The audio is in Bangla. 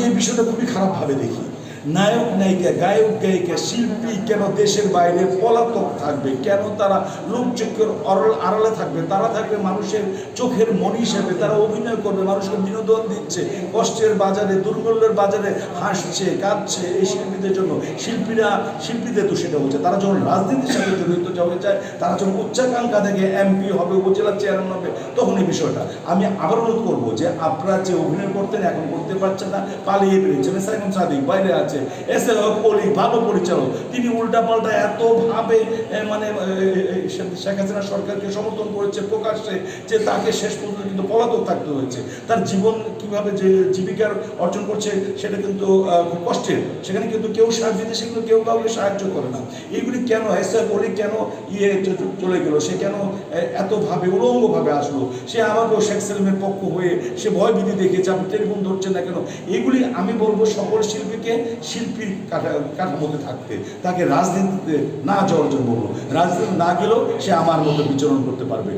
এই বিষয়টা খুবই খারাপভাবে দেখি। নায়ক নায়িকা, গায়ক গায়িকা, শিল্পী কেন দেশের বাইরে পলাতক থাকবে? কেন তারা লোকচক্ষুর আড়ালে থাকবে? তারা থাকবে মানুষের চোখের মণি হিসেবে। তারা অভিনয় করবে, মানুষকে বিনোদন দিচ্ছে, কষ্টের বাজারে, দুর্মূল্যের বাজারে হাসছে, কাঁদছে এই শিল্পীদের জন্য। শিল্পীদের তো সেটা হচ্ছে, তারা যখন রাজনীতির সাথে জড়িত হয়ে যায়, তারা যখন উচ্চাকাঙ্ক্ষা থেকে এমপি হবে, উপজেলার চেয়ারম্যান হবে, তখন এই বিষয়টা। আমি আবার অনুরোধ করবো যে আপনারা যে অভিনয় করতেন এখন করতে পারছেন না, পালিয়ে বেরিয়েছেন। সাইমন সাদিক বাইরে আছে, এসে অলি ভালো পরিচালক, তিনি উল্টাপাল্টা এতভাবে মানে শেখ হাসিনা সরকারকে সমর্থন করেছে প্রকাশ্যে যে তাকে শেষ পর্যন্ত কিন্তু পলাতক থাকতে হয়েছে। তার জীবন কিভাবে যে জীবিকার অর্জন করছে সেটা কিন্তু খুব কষ্টের। সেখানে কিন্তু কেউ সাহায্য দিতে, সেগুলো কেউ কাউকে সাহায্য করে না। এইগুলি কেন এসে অলি কেন চলে গেল? সে কেন এতভাবে উলঙ্গভাবে আসলো? সে আমাকেও শেখ সেলিমের পক্ষ হয়ে সে ভয়ভীতি দেখেছে, আপনি টেলিফোন ধরছেন না কেন? এগুলি আমি বলবো সকল শিল্পীকে শিল্পীর কাঠামোতে থাকতে, তাকে রাজনীতিতে না যাওয়ার জন্য বলবো। রাজনীতি না গেলেও সে আমার মতো বিচরণ করতে পারবে।